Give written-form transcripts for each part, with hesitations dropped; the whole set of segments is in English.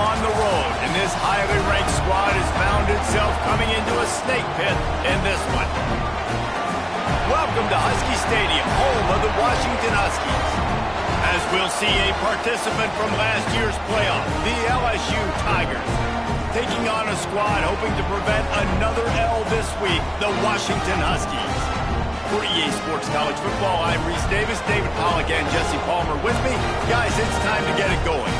on the road, and this highly ranked squad has found itself coming into a snake pit in this one. Welcome to Husky Stadium, home of the Washington Huskies. As we'll see a participant from last year's playoff, the LSU Tigers, taking on a squad hoping to prevent another L this week, the Washington Huskies. For EA Sports College Football, I'm Reese Davis, David Pollack, and Jesse Palmer with me. Guys, it's time to get it going.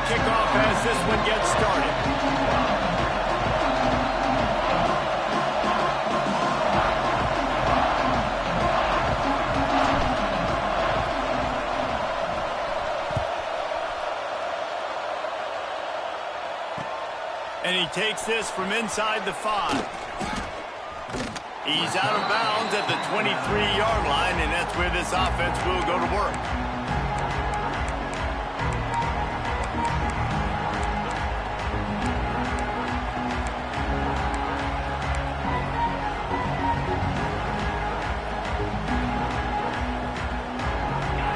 Kick off as this one gets started. And he takes this from inside the 5. He's out of bounds at the 23-yard line, and that's where this offense will go to work.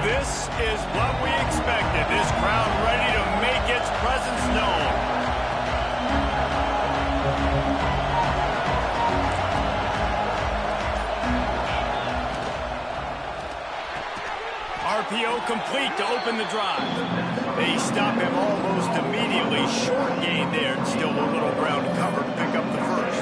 This is what we expected. This crowd ready to make its presence known. RPO complete to open the drive. They stop him almost immediately. Short gain there. Still a little ground to cover to pick up the first.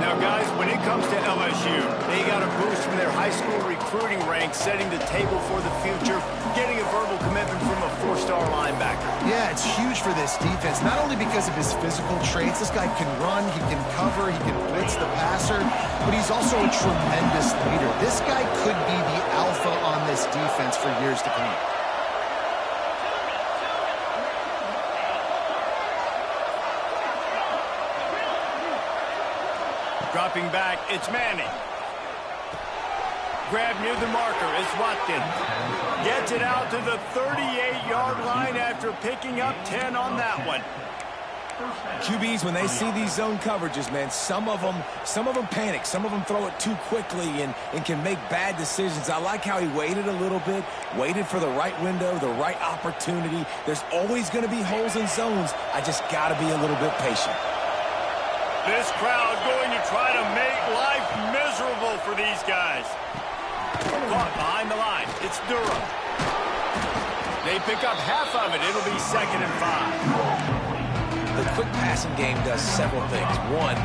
Now, guys, when it comes to LSU, they got a boost from their high school recruiting ranks, setting the table for the future, getting a verbal commitment from a 4-star linebacker. Yeah, it's huge for this defense, not only because of his physical traits. This guy can run, he can cover, he can blitz the passer, but he's also a tremendous leader. This guy could be the alpha on this defense for years to come. Dropping back, it's Manning. Grab near the marker, it's Watkins. Gets it out to the 38-yard line after picking up 10 on that one. QBs, when they see these zone coverages, man, some of them panic. Some of them throw it too quickly and can make bad decisions. I like how he waited a little bit, waited for the right window, the right opportunity. There's always going to be holes in zones. I just got to be a little bit patient. This crowd going to try to make life miserable for these guys. Caught behind the line. It's Durham. They pick up half of it. It'll be 2nd and 5. The quick passing game does several things. One,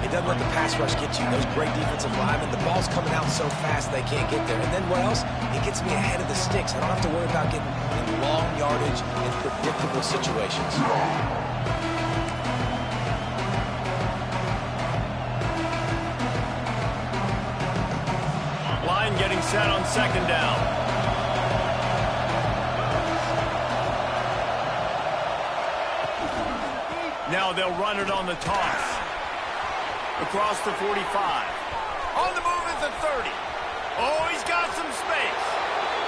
it doesn't let the pass rush get you. Those great defensive linemen, the ball's coming out so fast they can't get there. And then what else? It gets me ahead of the sticks. I don't have to worry about getting in long yardage and predictable situations. Line getting set on 2nd down. Now they'll run it on the toss. Across the 45. On the move at the 30. Oh, he's got some space.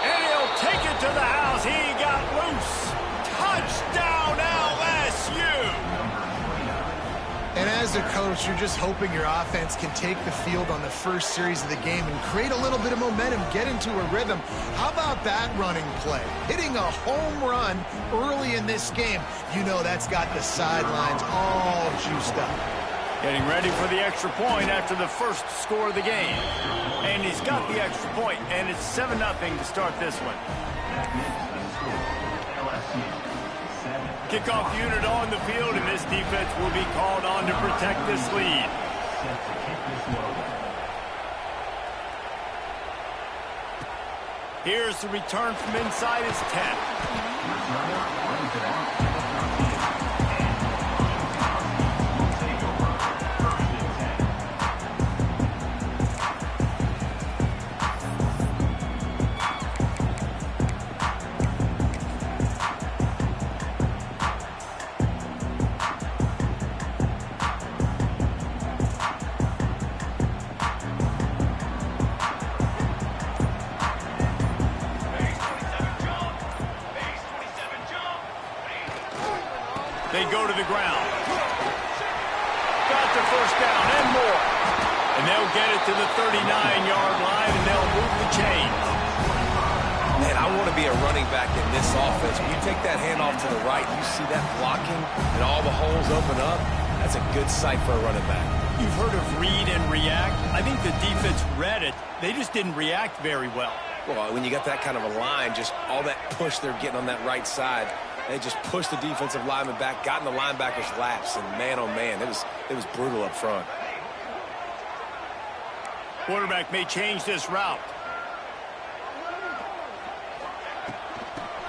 And he'll take it to the house. He got loose. Touchdown LSU. And as a coach, you're just hoping your offense can take the field on the first series of the game and create a little bit of momentum, get into a rhythm. How about that running play? Hitting a home run early in this game. You know that's got the sidelines all juiced up. Getting ready for the extra point after the first score of the game. And he's got the extra point, and it's 7-0 to start this one. Kickoff unit on the field, and this defense will be called on to protect this lead. Here's the return from inside his 10. They go to the ground. Got the first down and more. And they'll get it to the 39-yard line, and they'll move the chains. Man, I want to be a running back in this offense. When you take that handoff to the right, you see that blocking and all the holes open up. That's a good sight for a running back. You've heard of read and react. I think the defense read it. They just didn't react very well. Well, when you got that kind of a line, just all that push they're getting on that right side, they just pushed the defensive lineman back, got in the linebacker's laps, and man, oh man, it was brutal up front. Quarterback may change this route.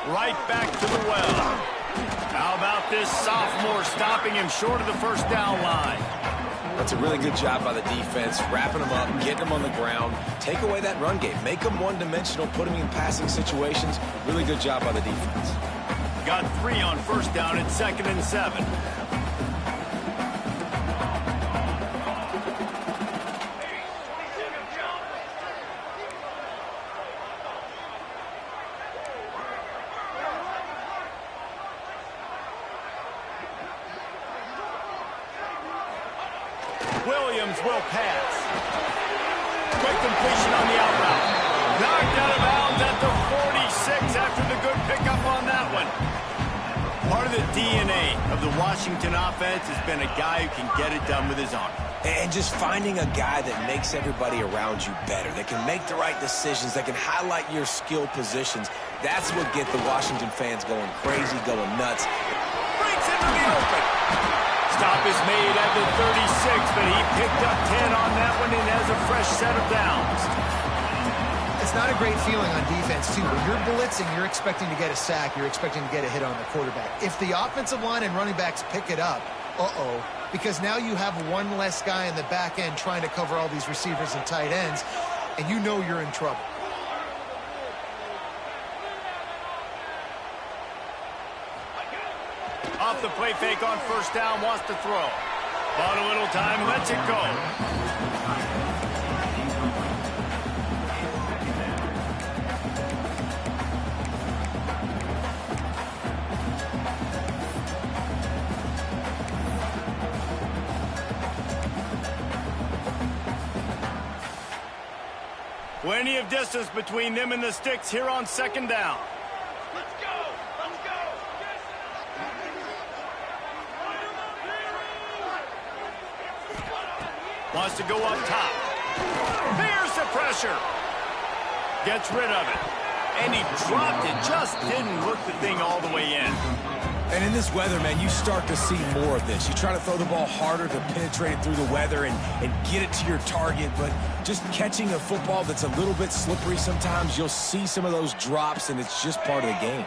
Right back to the well. How about this sophomore stopping him short of the first down line? That's a really good job by the defense, wrapping them up, getting them on the ground, take away that run game, make them one-dimensional, put them in passing situations. Really good job by the defense. Got 3 on first down at 2nd and 7. Williams will pass. Quick completion on the out route. Knocked out of bounds at the 46 after the good pickup on that one. Part of the DNA of the Washington offense has been a guy who can get it done with his arm. And just finding a guy that makes everybody around you better, that can make the right decisions, that can highlight your skill positions. That's what gets the Washington fans going crazy, going nuts. Breaks into the open. Stop is made at the 36, but he picked up 10 on that one and has a fresh set of downs. It's not a great feeling on defense, too. When you're blitzing, you're expecting to get a sack. You're expecting to get a hit on the quarterback. If the offensive line and running backs pick it up, because now you have one less guy in the back end trying to cover all these receivers and tight ends, and you know you're in trouble. Off the play fake on first down, wants to throw. Bought a little time, lets it go. Plenty of distance between them and the sticks here on 2nd down. Wants to go up top. There's the pressure. Gets rid of it. And he dropped it. Just didn't look the thing all the way in. And in this weather, man, you start to see more of this. You try to throw the ball harder to penetrate it through the weather and get it to your target, but just catching a football that's a little bit slippery sometimes, you'll see some of those drops, and it's just part of the game.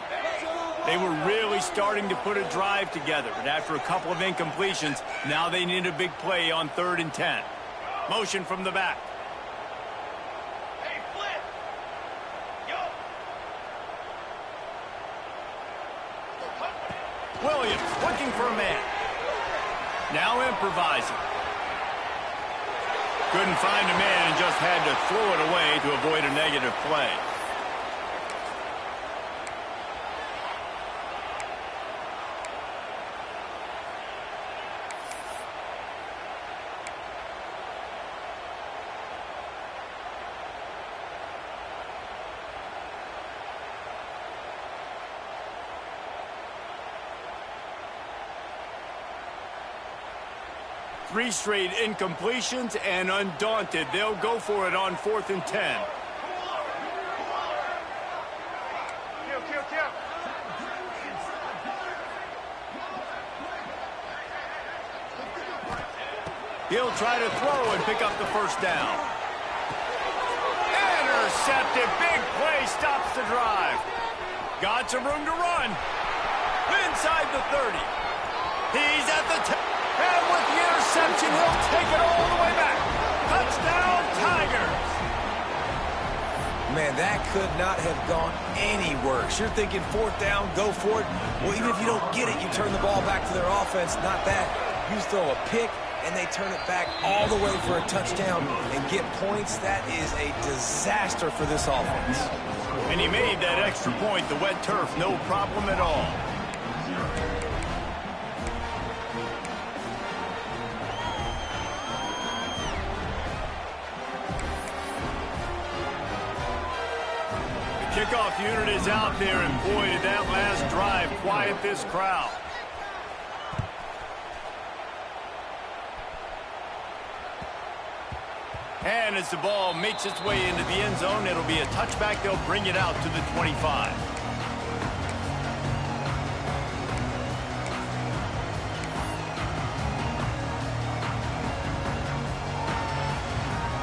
They were really starting to put a drive together, but after a couple of incompletions, now they need a big play on 3rd and 10. Motion from the back. Hey, flip. Yo. Williams looking for a man. Now improvising. Couldn't find a man and just had to throw it away to avoid a negative play. Three straight incompletions, and undaunted, they'll go for it on 4th and 10. He'll try to throw and pick up the first down. Intercepted. Big play stops the drive. Got some room to run. Inside the 30. He's at the 10. And with the interception, he'll take it all the way back. Touchdown, Tigers. Man, that could not have gone any worse. You're thinking 4th down, go for it. Well, even if you don't get it, you turn the ball back to their offense. Not that. You throw a pick, and they turn it back all the way for a touchdown and get points. That is a disaster for this offense. And he made that extra point, the wet turf, no problem at all. Kickoff unit is out there, and boy, did that last drive quiet this crowd. And as the ball makes its way into the end zone, it'll be a touchback. They'll bring it out to the 25.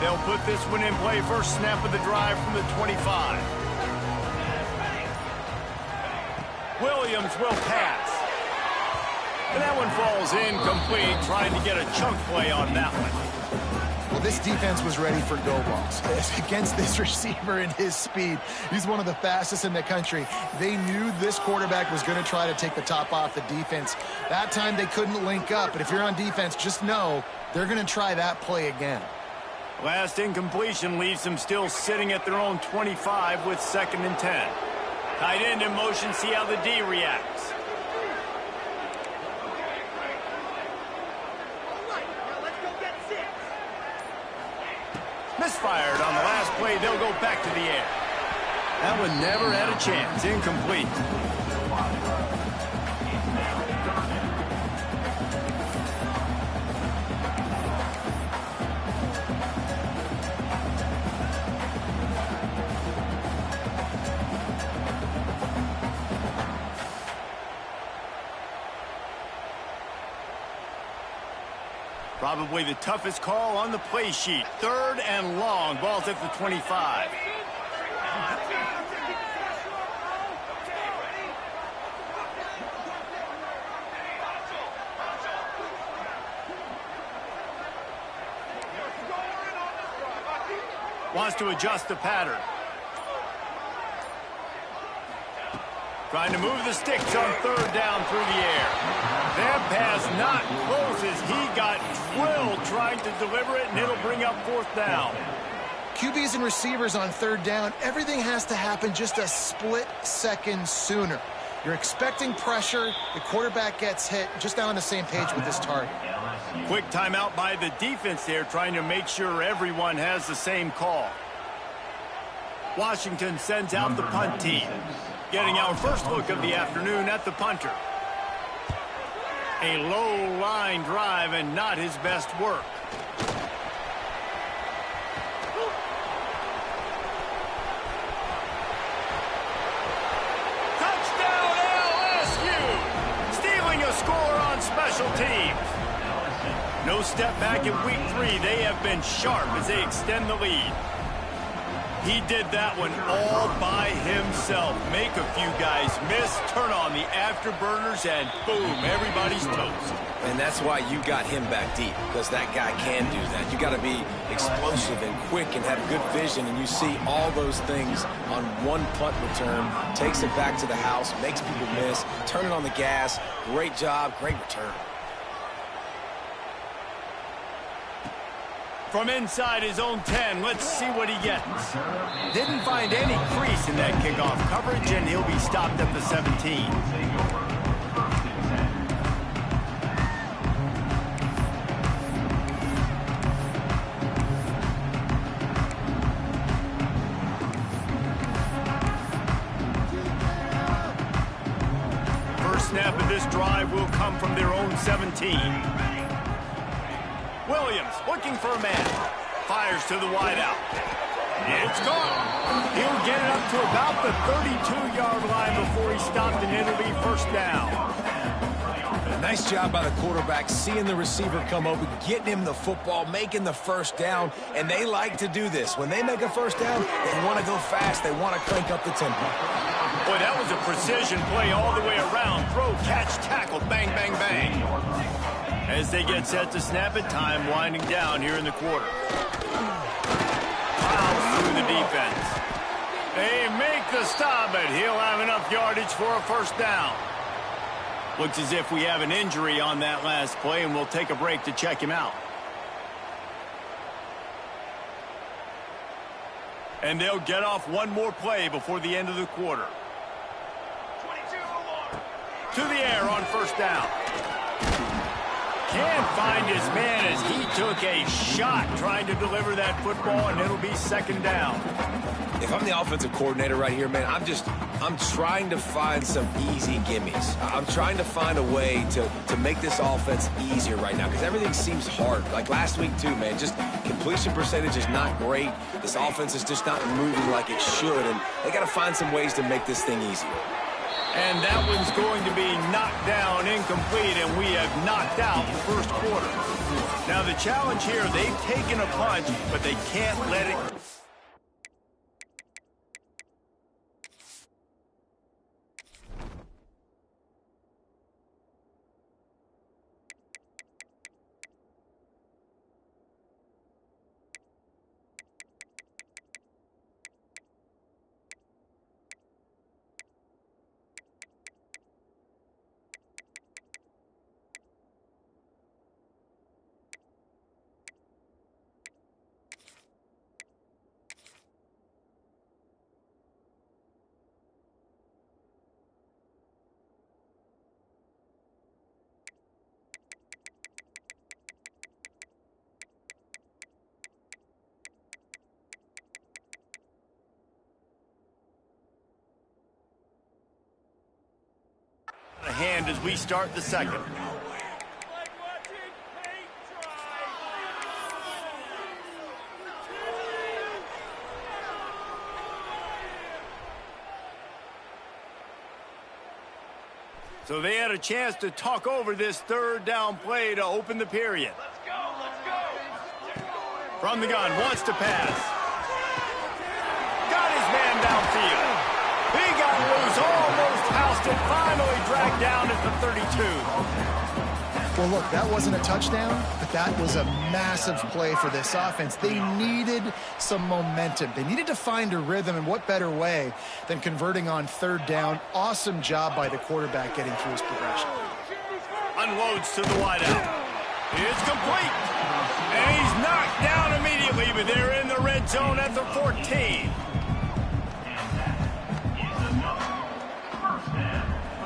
They'll put this one in play. First snap of the drive from the 25. Williams will pass. And that one falls incomplete, trying to get a chunk play on that one. Well, this defense was ready for go balls. Against this receiver and his speed, he's one of the fastest in the country. They knew this quarterback was going to try to take the top off the defense. That time they couldn't link up, but if you're on defense, just know they're going to try that play again. Last incompletion leaves them still sitting at their own 25 with 2nd and 10. Tight end in motion, see how the D reacts. Misfired on the last play. They'll go back to the air. That one never had a chance. Incomplete. Probably the toughest call on the play sheet. 3rd and long. Ball's at the 25. Wants to adjust the pattern. Trying to move the sticks on 3rd down through the air. That pass not close as he got drilled trying to deliver it, and it'll bring up 4th down. QBs and receivers on 3rd down, everything has to happen just a split second sooner. You're expecting pressure, the quarterback gets hit, just not on the same page with his target. Quick timeout by the defense there, trying to make sure everyone has the same call. Washington sends out the punt team. Getting our first look of the afternoon at the punter. A low line drive and not his best work. Touchdown LSU! Stealing a score on special teams. No step back in week 3. They have been sharp as they extend the lead. He did that one all by himself. Make a few guys miss, turn on the afterburners, and boom, everybody's toast. And that's why you got him back deep, because that guy can do that. You got to be explosive and quick and have good vision, and you see all those things on one punt return. Takes it back to the house, makes people miss, turn it on the gas. Great job, great return. From inside his own 10, let's see what he gets. Didn't find any crease in that kickoff coverage, and he'll be stopped at the 17. First snap of this drive will come from their own 17. Williams looking for a man. Fires to the wideout. It's gone. He'll get it up to about the 32-yard line before he stopped, and it'll be 1st down. Nice job by the quarterback, seeing the receiver come open, getting him the football, making the 1st down, and they like to do this. When they make a 1st down, they want to go fast. They want to crank up the tempo. Boy, that was a precision play all the way around. Throw, catch, tackle, bang, bang, bang. As they get set to snap it, time winding down here in the quarter. Plows through the defense. They make the stop, but he'll have enough yardage for a 1st down. Looks as if we have an injury on that last play, and we'll take a break to check him out. And they'll get off one more play before the end of the quarter. To the air on 1st down. Can't find his man as he took a shot trying to deliver that football, and it'll be second down. If I'm the offensive coordinator right here, man, I'm trying to find some easy gimmies. I'm trying to find a way to make this offense easier right now because everything seems hard. Like last week too, man, just completion percentage is not great. This offense is just not moving like it should, and they got to find some ways to make this thing easier. And that one's going to be knocked down, incomplete, and we have knocked out the first quarter. Now the challenge here, they've taken a punch, but they can't let it... a hand as we start the second. So they had a chance to talk over this third down play to open the period. Let's go. From the gun, wants to pass. Got his man downfield. He got loose, almost housed it, finally dragged down at the 32. Well, look, that wasn't a touchdown, but that was a massive play for this offense. They needed some momentum. They needed to find a rhythm, and what better way than converting on third down. Awesome job by the quarterback getting through his progression. Unloads to the wideout. It's complete. And he's knocked down immediately, but they're in the red zone at the 14.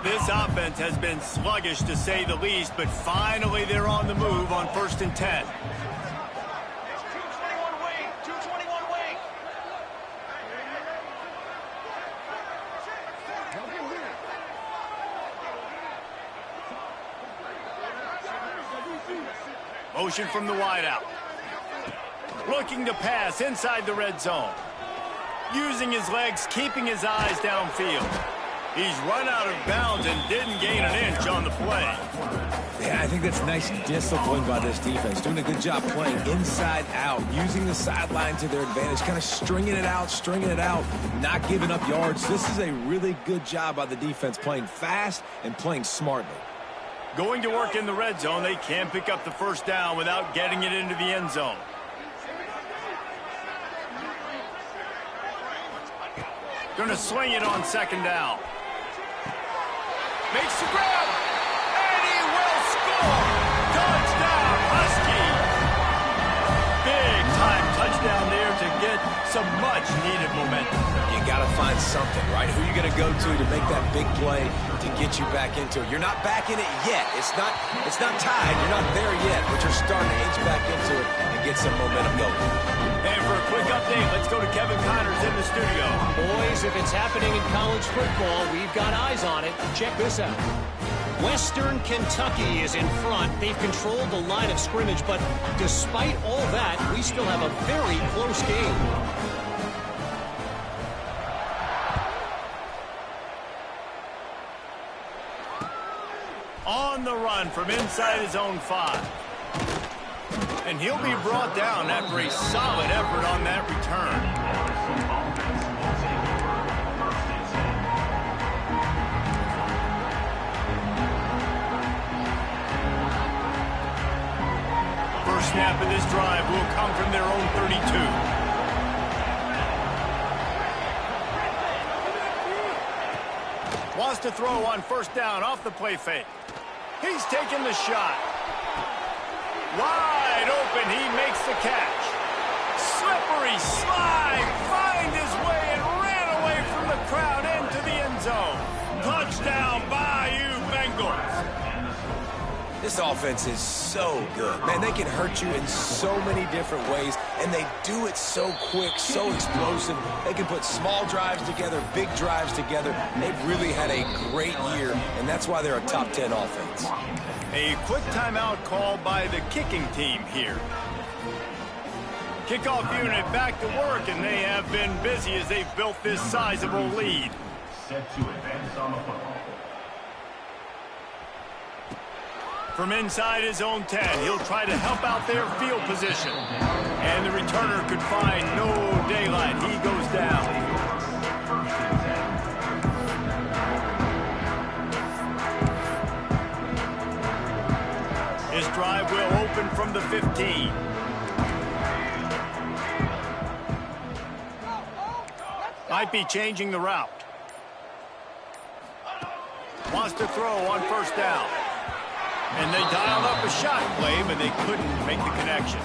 This offense has been sluggish to say the least, but finally they're on the move on 1st and 10. 221 wing, 221 wing. Motion from the wideout. Looking to pass inside the red zone. Using his legs, keeping his eyes downfield. He's run out of bounds and didn't gain an inch on the play. Yeah, I think that's nice discipline by this defense. Doing a good job playing inside out, using the sideline to their advantage, kind of stringing it out, not giving up yards. This is a really good job by the defense, playing fast and playing smartly. Going to work in the red zone, they can't pick up the first down without getting it into the end zone. Going to sling it on 2nd down. Makes the grab, and he will score! Touchdown, Huskies! Big-time touchdown there to get some much-needed momentum. You got to find something, right? Who you going to go to make that big play to get you back into it? You're not back in it yet. It's not tied. You're not there yet, but you're starting to inch back into it and get some momentum going. And for a quick update, let's go to Kevin Connors in the studio. Boys, if it's happening in college football, we've got eyes on it. Check this out. Western Kentucky is in front. They've controlled the line of scrimmage, but despite all that, we still have a very close game. On the run from inside his own 5. And he'll be brought down after a solid effort on that return. First snap of this drive will come from their own 32. Wants to throw on 1st down off the play fake. He's taking the shot. Wide open, he makes the catch. Slippery slide, find his way and ran away from the crowd into the end zone. Touchdown, Bayou Bengals. This offense is so good. Man, they can hurt you in so many different ways, and they do it so quick, so explosive. They can put small drives together, big drives together. They've really had a great year, and that's why they're a top 10 offense. A quick timeout called by the kicking team here. Kickoff unit back to work, and they have been busy as they've built this sizable lead. Set to advance on the football. From inside his own 10, he'll try to help out their field position. And the returner could find no daylight. He goes down. His drive will open from the 15. Might be changing the route. Wants to throw on first down. And they dialed up a shot play, but they couldn't make the connection.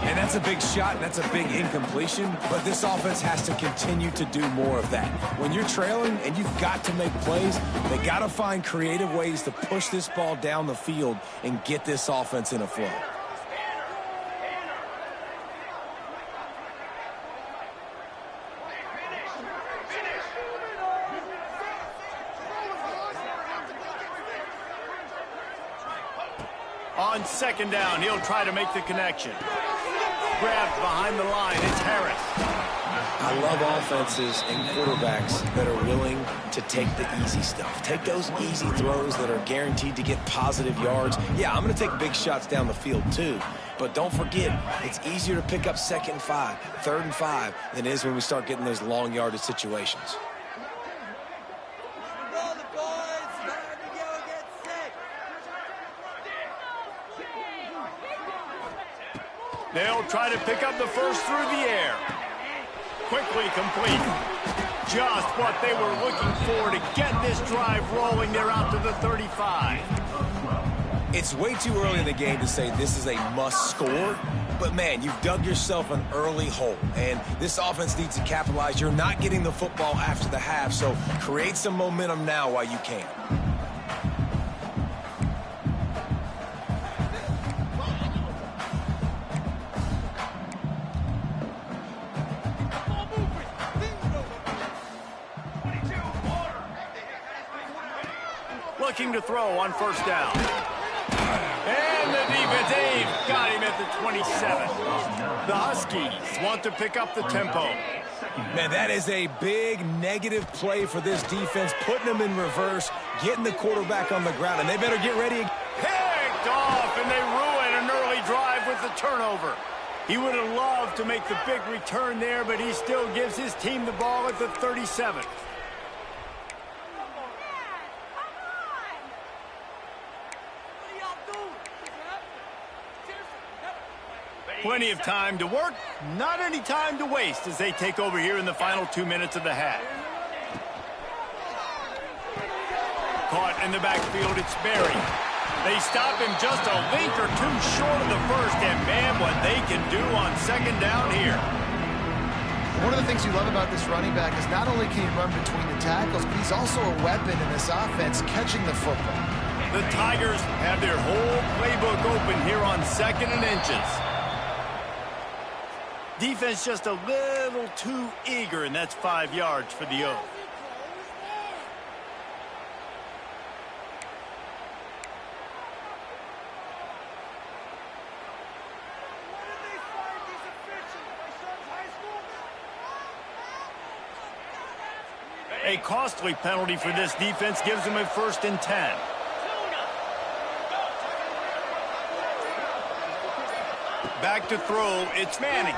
And that's a big shot, and that's a big incompletion, but this offense has to continue to do more of that. When you're trailing and you've got to make plays, they got to find creative ways to push this ball down the field and get this offense in a flow. On second down, he'll try to make the connection. Grabbed behind the line, it's Harris. I love offenses and quarterbacks that are willing to take the easy stuff. Take those easy throws that are guaranteed to get positive yards. Yeah, I'm going to take big shots down the field too. But don't forget, it's easier to pick up second and 5, third and 5 than it is when we start getting those long yardage situations. They'll try to pick up the first through the air. Quickly complete. Just what they were looking for to get this drive rolling. They're out to the 35. It's way too early in the game to say this is a must score, but man, you've dug yourself an early hole, and this offense needs to capitalize. You're not getting the football after the half, so create some momentum now while you can. Looking to throw on first down. And the defense, they've got him at the 27. The Huskies want to pick up the tempo. Man, that is a big negative play for this defense, putting them in reverse, getting the quarterback on the ground, and they better get ready. Picked off, and they ruin an early drive with the turnover. He would have loved to make the big return there, but he still gives his team the ball at the 37. Plenty of time to work, not any time to waste as they take over here in the final 2 minutes of the half. Caught in the backfield, it's Berry. They stop him just a link or two short of the first, and man, what they can do on second down here. One of the things you love about this running back is not only can he run between the tackles, but he's also a weapon in this offense catching the football. The Tigers have their whole playbook open here on second and inches. Defense just a little too eager, and that's 5 yards for the O. A costly penalty for this defense gives them a 1st and 10. Back to throw, it's Manning.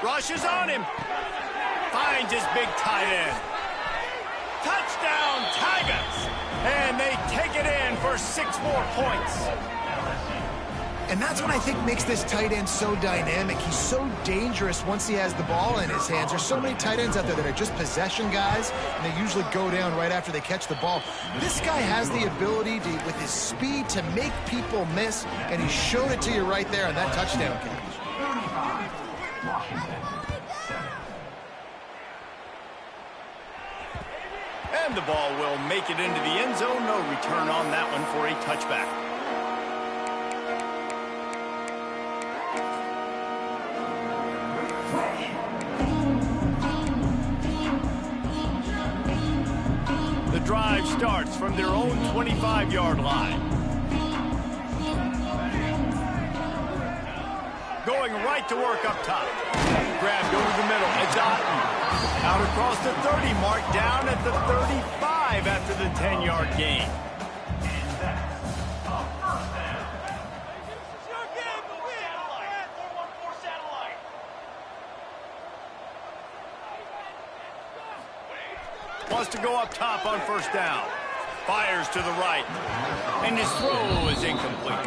Rushes on him. Finds his big tight end. Touchdown, Tigers! And they take it in for 6 more points. And that's what I think makes this tight end so dynamic. He's so dangerous once he has the ball in his hands. There's so many tight ends out there that are just possession guys, and they usually go down right after they catch the ball. This guy has the ability to, with his speed, to make people miss, and he showed it to you right there on that touchdown catch. And the ball will make it into the end zone. No return on that one for a touchback. 25-yard line. Going right to work up top. Grabbed over the middle. It's Otten. Out across the 30 mark, down at the 35 after the 10-yard gain. Wants to go up top on first down. Fires to the right. And his throw is incomplete.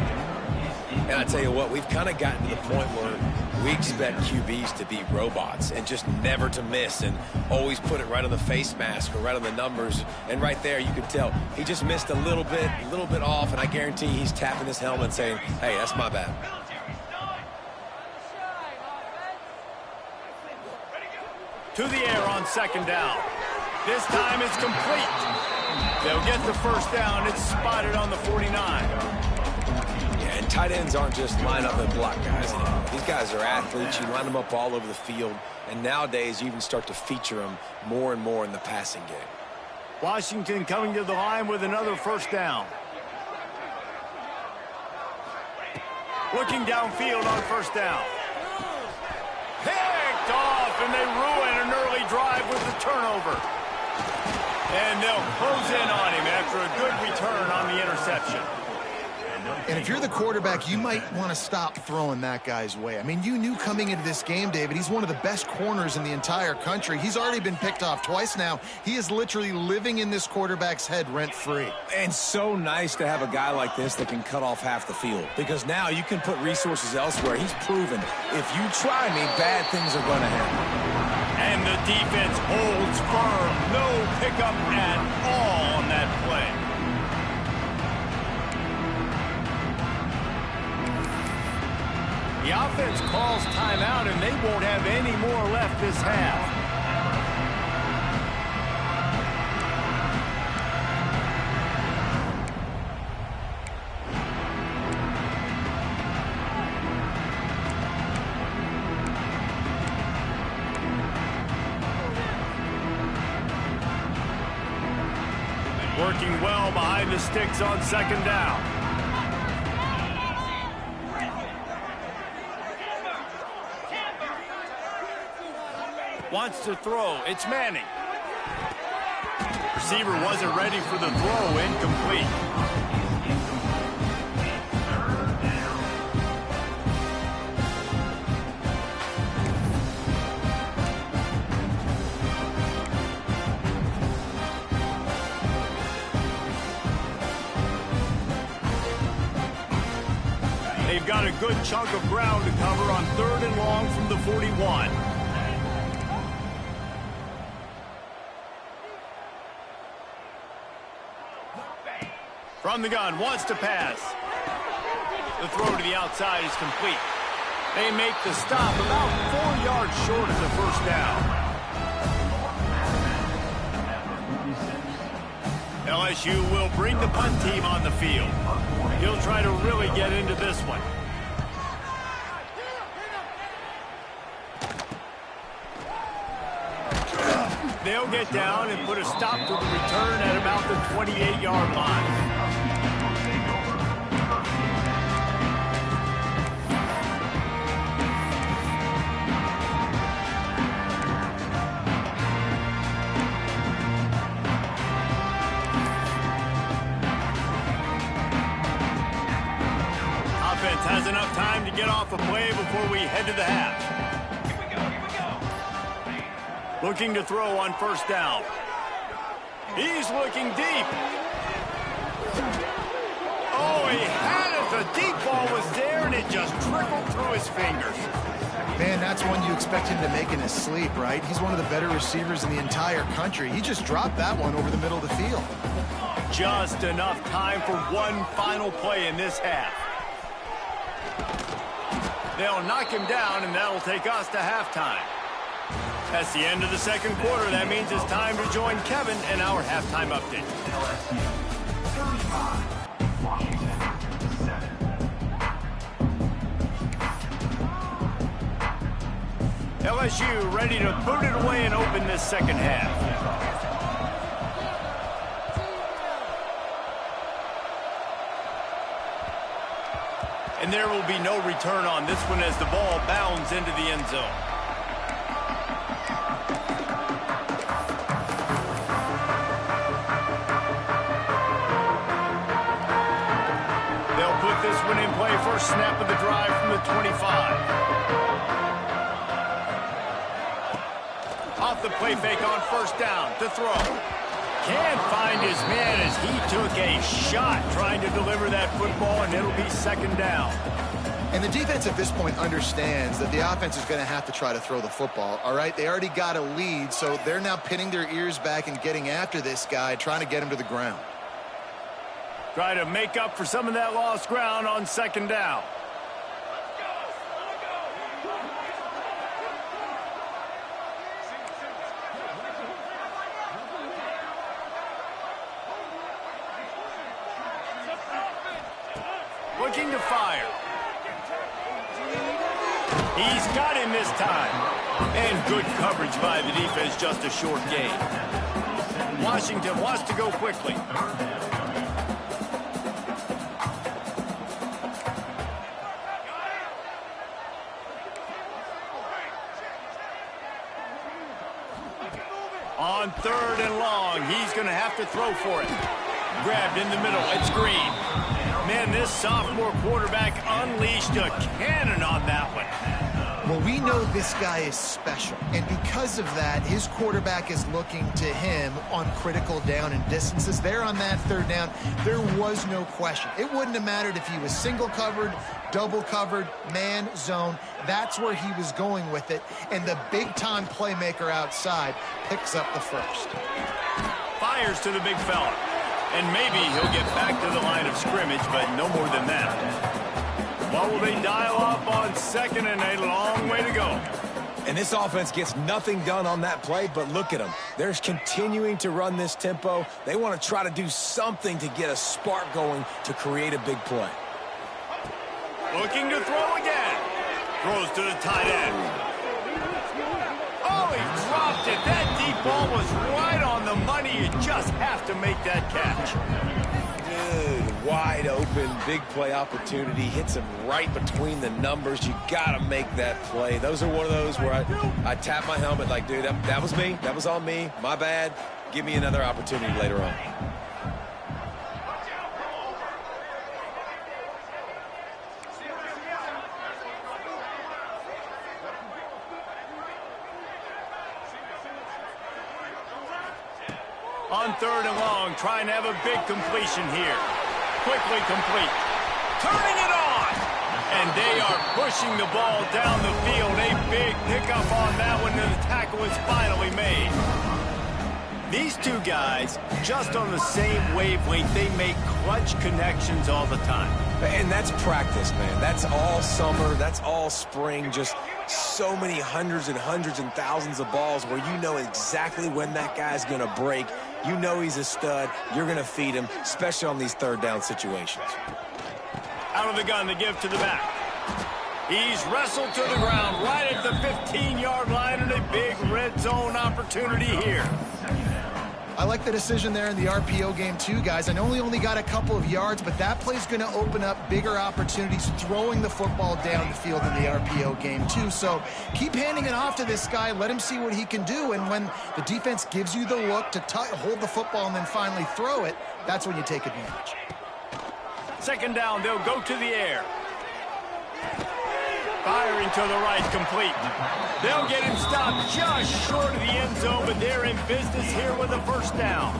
And I tell you what, we've kind of gotten to the point where we expect QBs to be robots and just never to miss and always put it right on the face mask or right on the numbers. And right there, you can tell he just missed a little bit off, and I guarantee he's tapping his helmet saying, hey, that's my bad. To the air on second down. This time it's complete. They'll get the first down. It's spotted on the 49. Yeah, and tight ends aren't just line up and block guys anymore. These guys are athletes. You line them up all over the field. And nowadays, you even start to feature them more and more in the passing game. Washington coming to the line with another first down. Looking downfield on first down. Picked off, and they ruin an early drive with the turnover. And they'll close in on him after a good return on the interception. And if you're the quarterback, you might want to stop throwing that guy's way. I mean, you knew coming into this game, David, he's one of the best corners in the entire country. He's already been picked off twice now. He is literally living in this quarterback's head rent-free. And so nice to have a guy like this that can cut off half the field. Because now you can put resources elsewhere. He's proven if you try me, bad things are going to happen. And the defense holds firm. No pickup at all on that play. The offense calls timeout, and they won't have any more left this half. Working well behind the sticks on second down. Wants to throw. It's Manning. Receiver wasn't ready for the throw. Incomplete. They've got a good chunk of ground to cover on third and long from the 41. From the gun, wants to pass. The throw to the outside is complete. They make the stop about 4 yards short of the first down. LSU will bring the punt team on the field. He'll try to really get into this one. They'll get down and put a stop to the return at about the 28-yard line. Offense has enough time to get off a play before we head to the half. Looking to throw on first down. He's looking deep. Oh, he had it. The deep ball was there, and it just trickled through his fingers. Man, that's one you expect him to make in his sleep, right? He's one of the better receivers in the entire country. He just dropped that one over the middle of the field. Just enough time for one final play in this half. They'll knock him down, and that'll take us to halftime. That's the end of the second quarter. That means it's time to join Kevin in our halftime update. LSU ready to boot it away and open this second half. And there will be no return on this one as the ball bounds into the end zone. They'll put this one in play. First snap of the drive from the 25. Off the play fake on first down to throw. Can't find his man as he took a shot trying to deliver that football, and it'll be second down. And the defense at this point understands that the offense is going to have to try to throw the football, all right? They already got a lead, so they're now pinning their ears back and getting after this guy, trying to get him to the ground. Try to make up for some of that lost ground on second down. Looking to fire. He's got him this time. And good coverage by the defense, just a short gain. Washington wants to go quickly. On third and long, he's going to have to throw for it. Grabbed in the middle, it's Green. Man, this sophomore quarterback unleashed a cannon on that one. Well, we know this guy is special, and because of that, his quarterback is looking to him on critical down and distances. There on that third down, there was no question. It wouldn't have mattered if he was single covered, double covered, man, zone. That's where he was going with it, and the big-time playmaker outside picks up the first. Fires to the big fella, and maybe he'll get back to the line of scrimmage, but no more than that. What will they dial up on second and a long way to go? And this offense gets nothing done on that play, but look at them. They're continuing to run this tempo. They want to try to do something to get a spark going to create a big play. Looking to throw again. Throws to the tight end. Oh, he dropped it. That deep ball was right on the money. You just have to make that catch. Good, wide open, big play opportunity. Hits him right between the numbers. You got to make that play. Those are one of those where I tap my helmet like, dude, that was me. That was on me. My bad. Give me another opportunity later on. On third and long, trying to have a big completion here. Quickly complete. Turning it on! And they are pushing the ball down the field. A big pickup on that one, and the tackle is finally made. These two guys, just on the same wavelength, they make clutch connections all the time. And that's practice, man. That's all summer. That's all spring. Just so many hundreds and thousands of balls where you know exactly when that guy's going to break. You know he's a stud. You're going to feed him, especially on these third down situations. Out of the gun, the give to the back. He's wrestled to the ground right at the 15-yard line, and a big red zone opportunity here. I like the decision there in the RPO game too, guys. I know he only got a couple of yards, but that play's going to open up bigger opportunities throwing the football down the field in the RPO game too. So keep handing it off to this guy. Let him see what he can do. And when the defense gives you the look to hold the football and then finally throw it, that's when you take advantage. Second down, they'll go to the air. Firing to the right, complete. They'll get him stopped just short of the end zone, but they're in business here with a first down.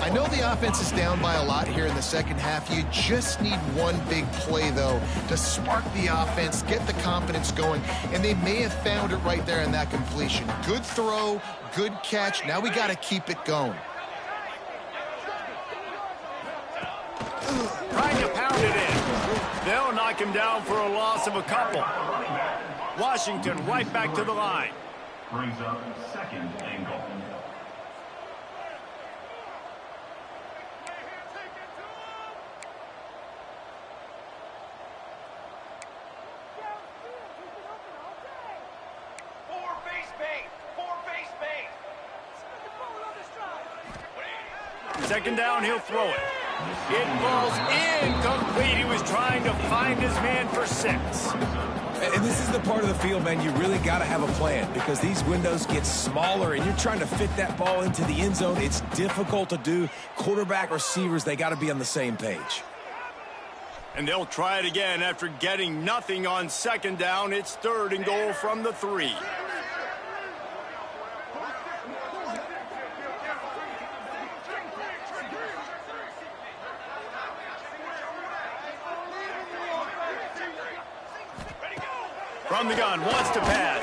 I know the offense is down by a lot here in the second half. You just need one big play, though, to spark the offense, get the confidence going, and they may have found it right there in that completion. Good throw, good catch. Now we got to keep it going. Trying to pound it in. They'll knock him down for a loss of a couple. Washington right back to the line. Brings up second and goal. Second down, he'll throw it. It falls incomplete. He was trying to find his man for 6. And this is the part of the field, man, you really got to have a plan because these windows get smaller and you're trying to fit that ball into the end zone. It's difficult to do. Quarterback, receivers, they got to be on the same page. And they'll try it again after getting nothing on 2nd down. It's 3rd and goal from the 3. From the gun, wants to pass.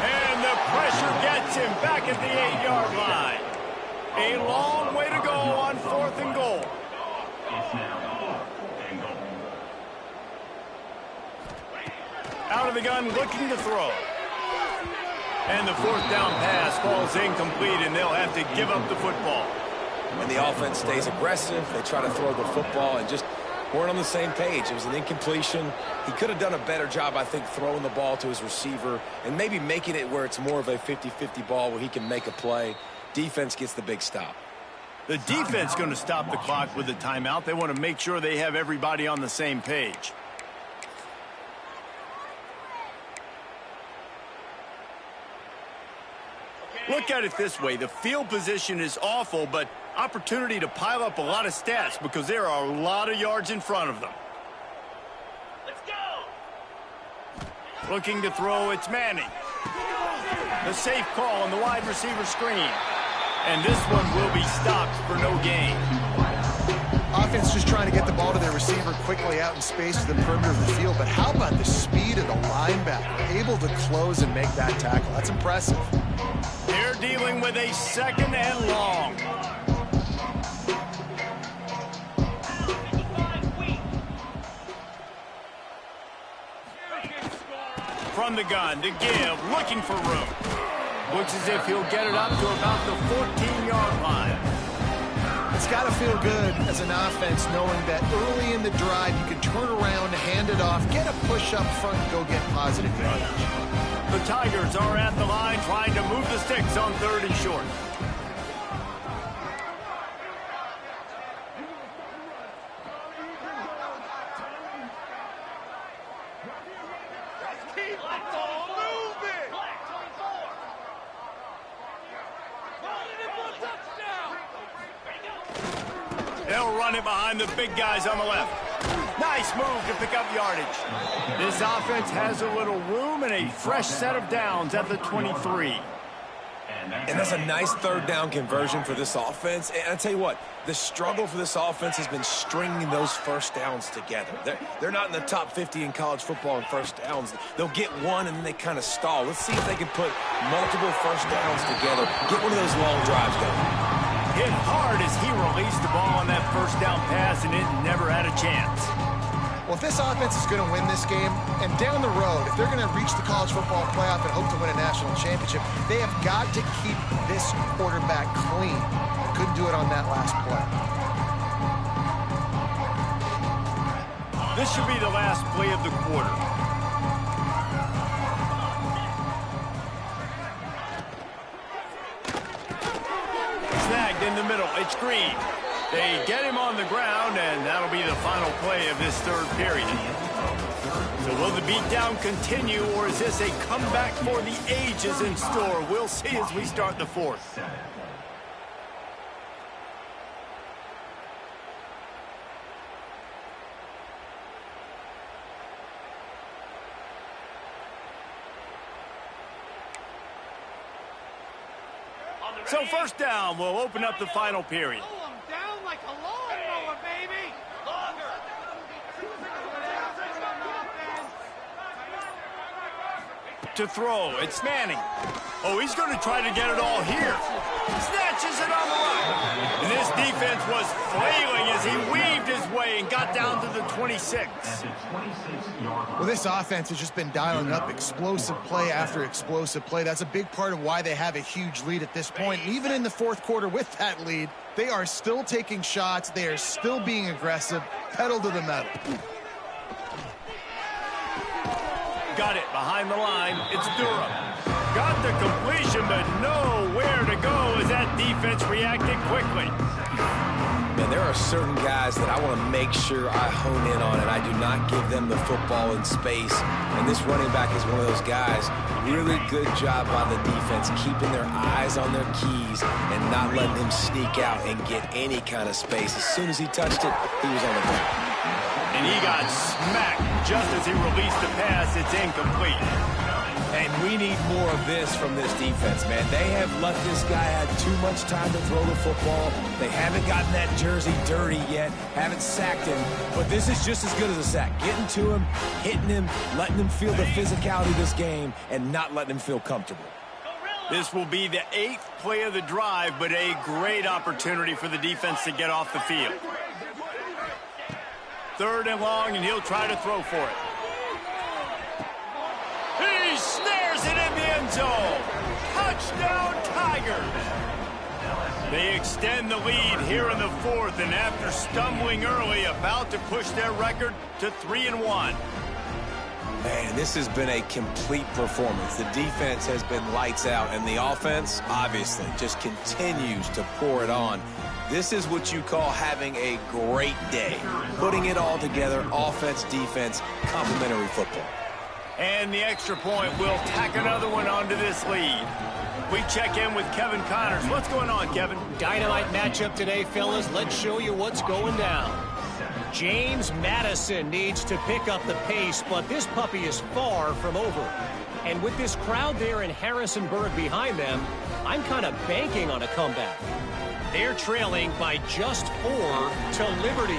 And the pressure gets him back at the 8-yard line. A long way to go on 4th and goal. It's now 4th and goal. Out of the gun, looking to throw. And the 4th down pass falls incomplete, and they'll have to give up the football. And the offense stays aggressive. They try to throw the football and just weren't on the same page. It was an incompletion. He could have done a better job, I think, throwing the ball to his receiver and maybe making it where it's more of a 50-50 ball where he can make a play. Defense gets the big stop. The defense going to stop the clock with a timeout. They want to make sure they have everybody on the same page. Look at it this way. The field position is awful, but opportunity to pile up a lot of stats because there are a lot of yards in front of them. Let's go! Looking to throw, it's Manning. The safe call on the wide receiver screen. And this one will be stopped for no gain. Offense just trying to get the ball to their receiver quickly out in space to the perimeter of the field. But how about the speed of the linebacker? Able to close and make that tackle. That's impressive. They're dealing with a 2nd and long. From the gun to give, looking for room. Looks as if he'll get it up to about the 14-yard line. It's got to feel good as an offense knowing that early in the drive you can turn around, hand it off, get a push up front, and go get positive yardage. The Tigers are at the line trying to move the sticks on 3rd and short. They'll run it behind the big guys on the left. Nice move to pick up yardage. This offense has a little room and a fresh set of downs at the 23. And that's a nice 3rd down conversion for this offense. And I tell you what, the struggle for this offense has been stringing those 1st downs together. They're not in the top 50 in college football in 1st downs. They'll get one and then they kind of stall. Let's see if they can put multiple 1st downs together. Get one of those long drives going. Hit hard as he released the ball on that 1st down pass, and it never had a chance. Well, if this offense is going to win this game, and down the road, if they're going to reach the college football playoff and hope to win a national championship, they have got to keep this quarterback clean. Couldn't do it on that last play. This should be the last play of the quarter. Snagged in the middle. It's Green. They get him on the ground, and that'll be the final play of this 3rd period. So will the beatdown continue, or is this a comeback for the ages in store? We'll see as we start the 4th. So 1st down will open up the final period. Down like a lawnmower, baby. To throw, it's Manning. Oh, he's going to try to get it all here. Snatches it on the run. And this defense was flailing as he weaved his way and got down to the 26. Well, this offense has just been dialing up explosive play after explosive play. That's a big part of why they have a huge lead at this point. And even in the 4th quarter with that lead, they are still taking shots. They are still being aggressive. Pedal to the metal. Got it behind the line. It's Durham. Got the completion, but nowhere to go as that defense reacted quickly. And there are certain guys that I want to make sure I hone in on, and I do not give them the football in space. And this running back is one of those guys. Really good job by the defense, keeping their eyes on their keys and not letting him sneak out and get any kind of space. As soon as he touched it, he was on the ground. And he got smacked just as he released the pass. It's incomplete. And we need more of this from this defense, man. They have let this guy have too much time to throw the football. They haven't gotten that jersey dirty yet, haven't sacked him. But this is just as good as a sack. Getting to him, hitting him, letting him feel the physicality of this game, and not letting him feel comfortable. This will be the 8th play of the drive, but a great opportunity for the defense to get off the field. 3rd and long, and he'll try to throw for it. He snares it in the end zone. Touchdown, Tigers. They extend the lead here in the 4th, and after stumbling early, about to push their record to 3-1. Man, this has been a complete performance. The defense has been lights out, and the offense, obviously, just continues to pour it on. This is what you call having a great day. Putting it all together, offense, defense, complementary football. And the extra point will tack another one onto this lead. We check in with Kevin Connors. What's going on, Kevin? Dynamite matchup today, fellas. Let's show you what's going down. James Madison needs to pick up the pace, but this puppy is far from over. And with this crowd there in Harrisonburg behind them, I'm kind of banking on a comeback. They're trailing by just 4 to Liberty.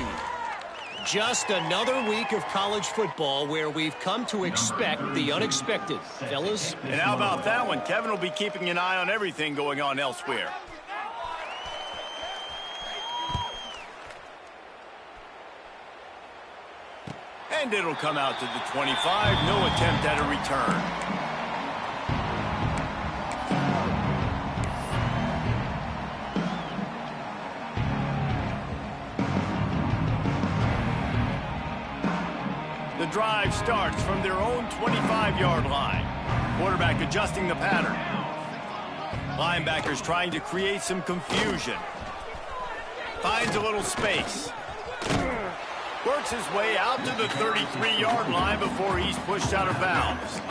Just another week of college football where we've come to expect the unexpected. Fellas? And how about that one? Kevin will be keeping an eye on everything going on elsewhere. And it'll come out to the 25. No attempt at a return. The drive starts from their own 25-yard line. Quarterback adjusting the pattern. Linebackers trying to create some confusion. Finds a little space. Works his way out to the 33-yard line before he's pushed out of bounds.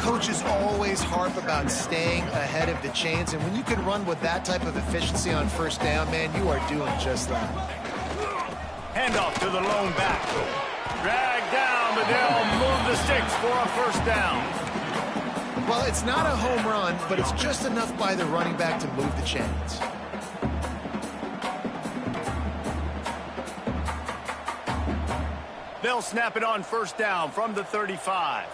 Coaches always harp about staying ahead of the chains, and when you can run with that type of efficiency on 1st down, man, you are doing just that. Handoff to the lone back. Dragged down, but they'll move the sticks for a 1st down. Well, it's not a home run, but it's just enough by the running back to move the chains. They'll snap it on 1st down from the 35.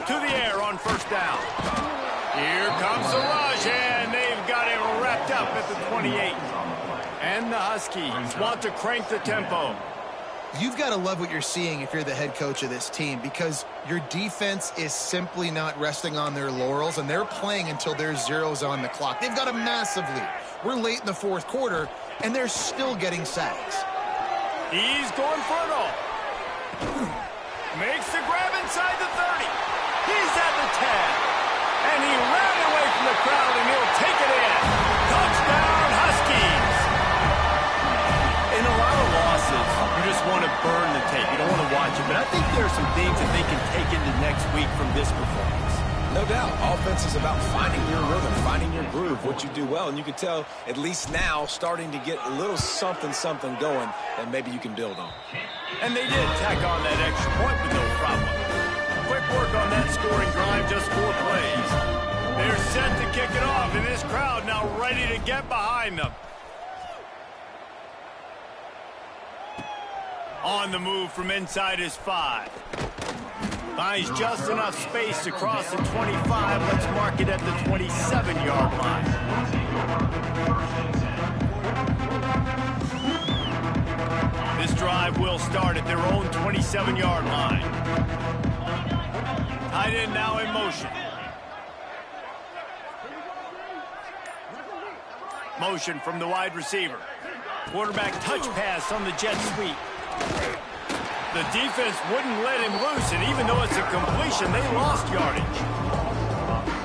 To the air on 1st down. Here comes the rush, and they've got it wrapped up at the 28. And the Huskies want to crank the tempo. You've got to love what you're seeing if you're the head coach of this team, because your defense is simply not resting on their laurels, and they're playing until there's zeros on the clock. They've got a massive lead. We're late in the 4th quarter, and they're still getting sacks. He's going for it all. Makes the grab inside the 30. He's at the 10. And he ran away from the crowd, and he'll take it in. Touchdown, Huskies. In a lot of losses, you just want to burn the tape. You don't want to watch it. But I think there are some things that they can take into next week from this performance. No doubt. Offense is about finding your rhythm, finding your groove, what you do well. And you can tell, at least now, starting to get a little something going that maybe you can build on. And they did tack on that extra point with no problem. Quick work on that scoring drive, just 4 plays. They're set to kick it off, and this crowd now ready to get behind them. On the move from inside his 5. Finds just enough space to cross the 25. Let's mark it at the 27-yard line. This drive will start at their own 27-yard line. Tight end now in motion. Motion from the wide receiver. Quarterback touch pass on the jet sweep. The defense wouldn't let him loose, and even though it's a completion, they lost yardage.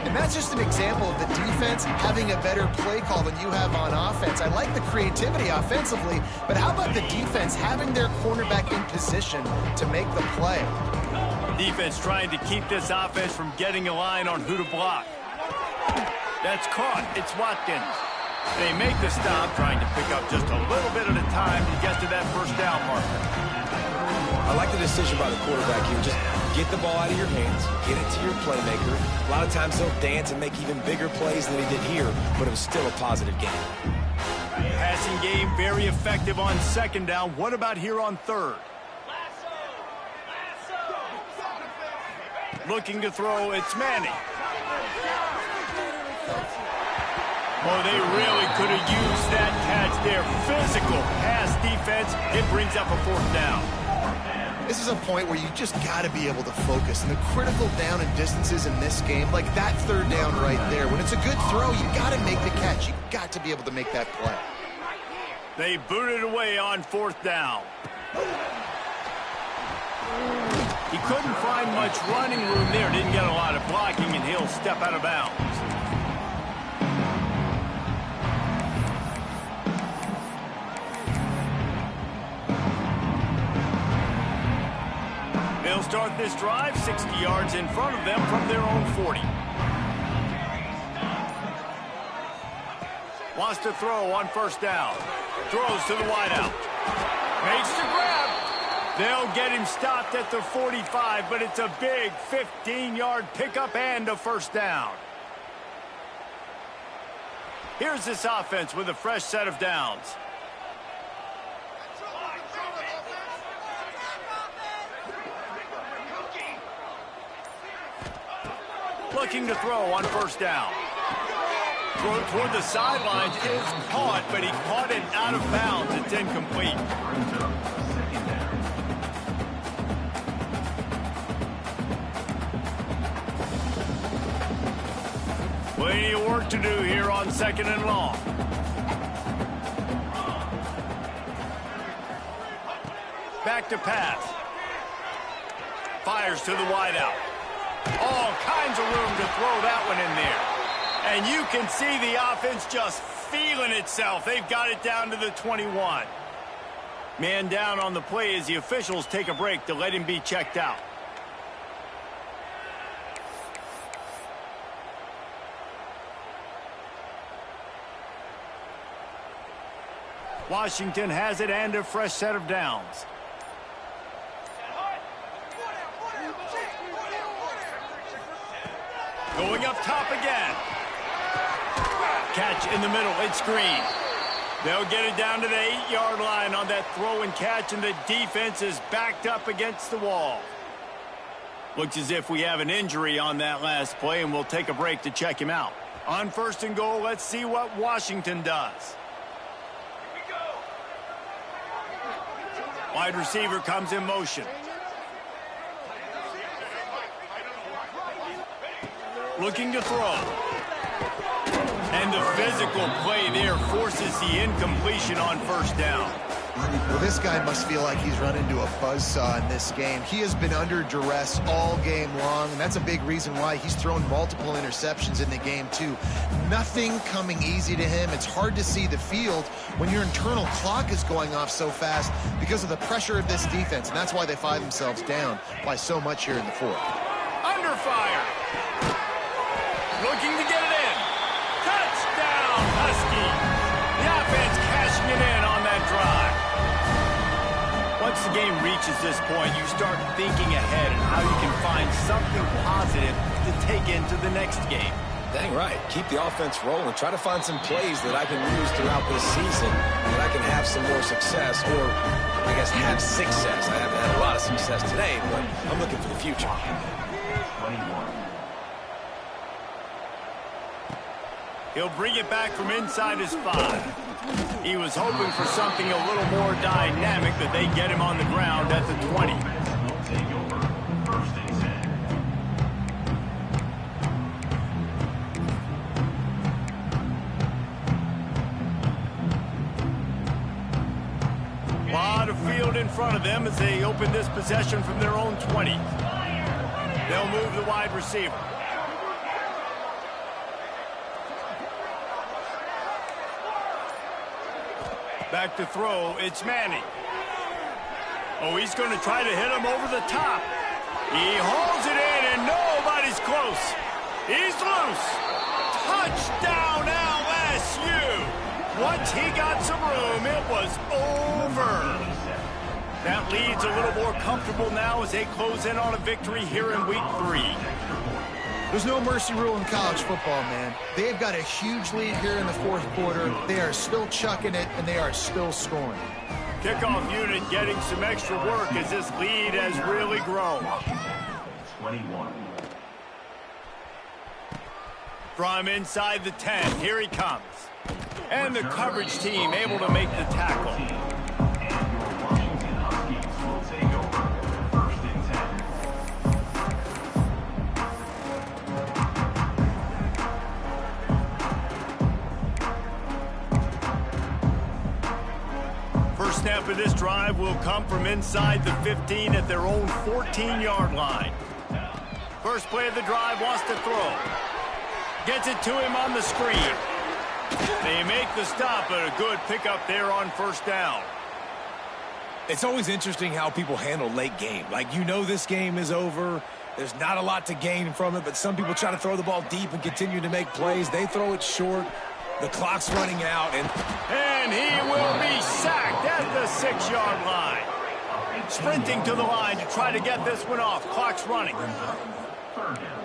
And that's just an example of the defense having a better play call than you have on offense. I like the creativity offensively, but how about the defense having their cornerback in position to make the play? Defense trying to keep this offense from getting a line on who to block. That's caught. It's Watkins. They make the stop, trying to pick up just a little bit at a time to get to that first down marker. I like the decision by the quarterback here. Just get the ball out of your hands, get it to your playmaker. A lot of times he'll dance and make even bigger plays than he did here, but it was still a positive game. Passing game very effective on second down. What about here on third? Looking to throw, it's Manning. Oh, they really could have used that catch there. Physical pass defense. It brings up a fourth down. This is a point where you just got to be able to focus. And the critical down and distances in this game, like that third down right there, when it's a good throw, you got to make the catch. You got to be able to make that play. They booted away on fourth down. He couldn't find much running room there. Didn't get a lot of blocking, and he'll step out of bounds. They'll start this drive 60 yards in front of them from their own 40. Wants to throw on first down. Throws to the wideout. Makes the grab. They'll get him stopped at the 45, but it's a big 15-yard pickup and a first down. Here's this offense with a fresh set of downs. Looking to throw on first down. Throw toward the sidelines is caught, but he caught it out of bounds. It's incomplete. Plenty of work to do here on second and long. Back to pass. Fires to the wideout. All kinds of room to throw that one in there. And you can see the offense just feeling itself. They've got it down to the 21. Man down on the play as the officials take a break to let him be checked out. Washington has it and a fresh set of downs. Going up top again. Catch in the middle. It's Green. They'll get it down to the 8-yard line on that throw and catch, and the defense is backed up against the wall. Looks as if we have an injury on that last play, and we'll take a break to check him out. On first and goal, let's see what Washington does. Wide receiver comes in motion. Looking to throw. And the physical play there forces the incompletion on first down. Well, this guy must feel like he's run into a buzzsaw in this game. He has been under duress all game long, and that's a big reason why he's thrown multiple interceptions in the game, too. Nothing coming easy to him. It's hard to see the field when your internal clock is going off so fast because of the pressure of this defense, and that's why they find themselves down by so much here in the fourth. Under fire. Looking to get it in. Touchdown, Huskies. The offense cashing it in on that drive. Once the game reaches this point, you start thinking ahead and how you can find something positive to take into the next game. Dang right. Keep the offense rolling. Try to find some plays that I can use throughout this season that I can have some more success, or I guess have success. I haven't had a lot of success today, but I'm looking for the future. 21. He'll bring it back from inside his 5. He was hoping for something a little more dynamic, but they get him on the ground at the 20. Will take over. First and 10. Lot of field field in front of them as they open this possession from their own 20. They'll move the wide receiver. Back to throw, it's Manning. Oh, he's going to try to hit him over the top. He hauls it in, and nobody's close. He's loose. Touchdown, LSU. Once he got some room, it was over. That lead's a little more comfortable now as they close in on a victory here in week 3. There's no mercy rule in college football, man. They've got a huge lead here in the fourth quarter. They are still chucking it, and they are still scoring. Kickoff unit getting some extra work as this lead has really grown. 21. From inside the 10, here he comes. And the coverage team able to make the tackle. And your Washington Huskies will take over 1st and 10. First snap of this drive will come from inside the 15 at their own 14-yard line. First play of the drive, wants to throw. Gets it to him on the screen. They make the stop, but a good pickup there on first down. It's always interesting how people handle late game. Like, you know this game is over. There's not a lot to gain from it, but some people try to throw the ball deep and continue to make plays. They throw it short. The clock's running out. And he will be sacked at the 6-yard line. Sprinting to the line to try to get this one off. Clock's running. Third down.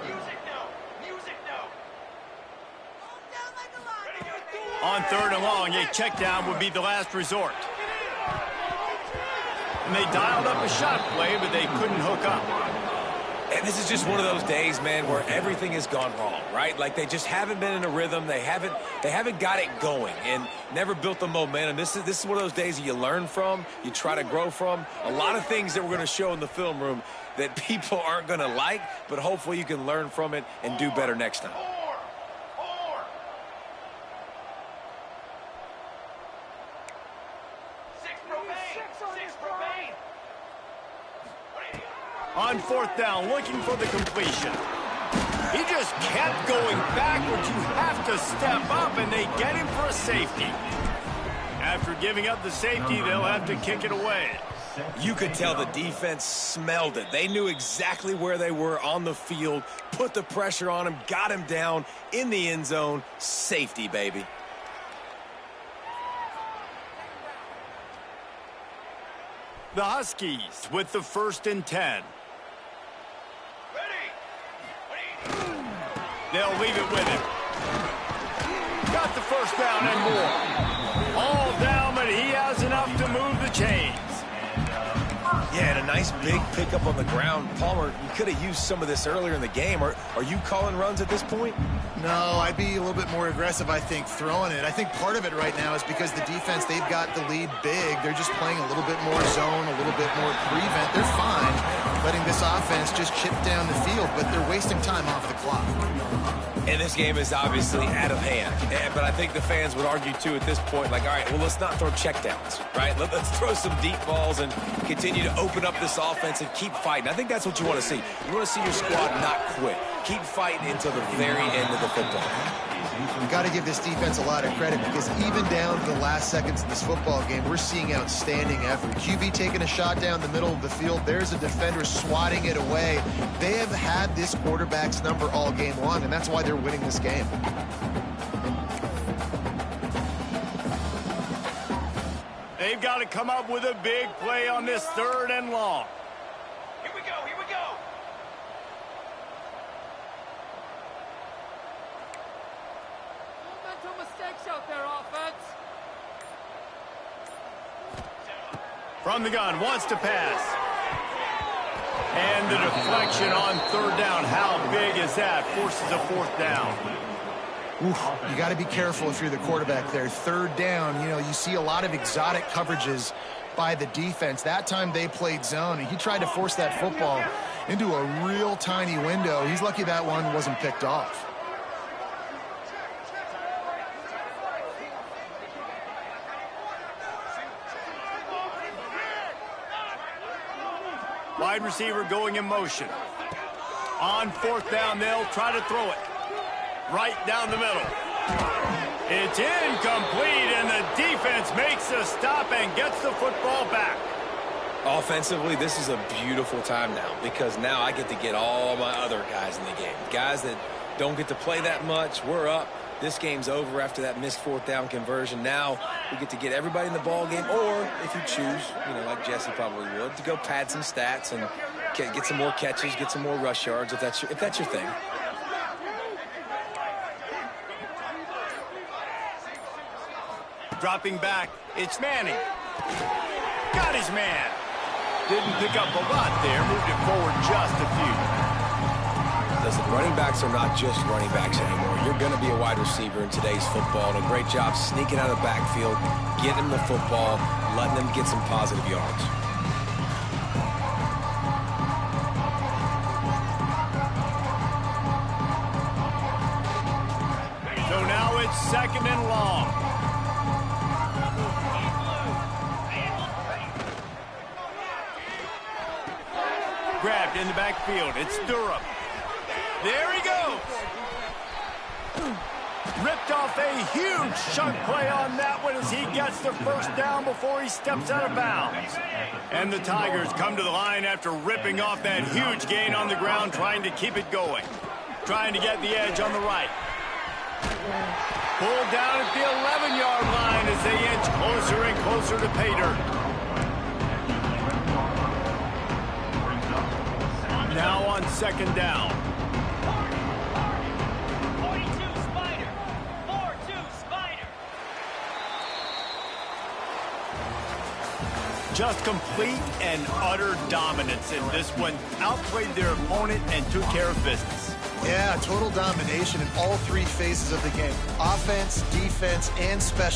On 3rd and long, a check down would be the last resort. And they dialed up a shot play, but they couldn't hook up. And this is just one of those days, man, where everything has gone wrong, right? Like, they just haven't been in a rhythm. They haven't got it going and never built the momentum. This is one of those days that you learn from, you try to grow from. A lot of things that we're going to show in the film room that people aren't going to like, but hopefully you can learn from it and do better next time. On 4th down, looking for the completion. He just kept going backwards. You have to step up, and they get him for a safety. After giving up the safety, they'll have to kick it away. You could tell the defense smelled it. They knew exactly where they were on the field, put the pressure on him, got him down in the end zone. Safety, baby. The Huskies with the 1st and 10. They'll leave it with him. Got the first down and more. All down, but he has enough to move the chains. Yeah, and a nice big pickup on the ground. Palmer, you could have used some of this earlier in the game. Are you calling runs at this point? No, I'd be a little bit more aggressive, I think, throwing it. I think part of it right now is because the defense, they've got the lead big. They're just playing a little bit more zone, a little bit more prevent. They're fine letting this offense just chip down the field, but they're wasting time off the clock. And this game is obviously out of hand. But I think the fans would argue, too, at this point, like, all right, well, let's not throw checkdowns, right? Let's throw some deep balls and continue to open up this offense and keep fighting. I think that's what you want to see. You want to see your squad not quit. Keep fighting until the very end of the football. We've got to give this defense a lot of credit because even down to the last seconds of this football game, we're seeing outstanding effort. QB taking a shot down the middle of the field. There's a defender swatting it away. They have had this quarterback's number all game long, and that's why they're winning this game. They've got to come up with a big play on this 3rd and long. Here we go, here we go. No mental mistakes out there, offense. From the gun, wants to pass. And the deflection on 3rd down. How big is that? Forces a 4th down. Oof, you got to be careful if you're the quarterback there. 3rd down, you know, you see a lot of exotic coverages by the defense. That time they played zone, and he tried to force that football into a real tiny window. He's lucky that one wasn't picked off. Wide receiver going in motion. On fourth down, they'll try to throw it. Right down the middle. It's incomplete, and the defense makes the stop and gets the football back. Offensively, this is a beautiful time now because now I get to get all my other guys in the game. Guys that don't get to play that much, we're up. This game's over after that missed fourth down conversion. Now we get to get everybody in the ball game, or if you choose, like Jesse probably would, to go pad some stats and get some more catches, get some more rush yards if that's your thing. Dropping back, it's Manning. Got his man. Didn't pick up a lot there, moved it forward just a few. Listen, running backs are not just running backs anymore. You're going to be a wide receiver in today's football. And a great job sneaking out of the backfield, getting them the football, letting them get some positive yards. So now it's second and long. Grabbed in the backfield. It's Durham. There he goes. Ripped off a huge chunk play on that one as he gets the first down before he steps out of bounds. And the Tigers come to the line after ripping off that huge gain on the ground, trying to keep it going. Trying to get the edge on the right. Pulled down at the 11-yard line as they inch closer and closer to pay dirt. Now on second down. 42 Spider. 4-2 Spider. Just complete and utter dominance in this one. Outplayed their opponent and took care of business. Yeah, total domination in all three phases of the game. Offense, defense, and special.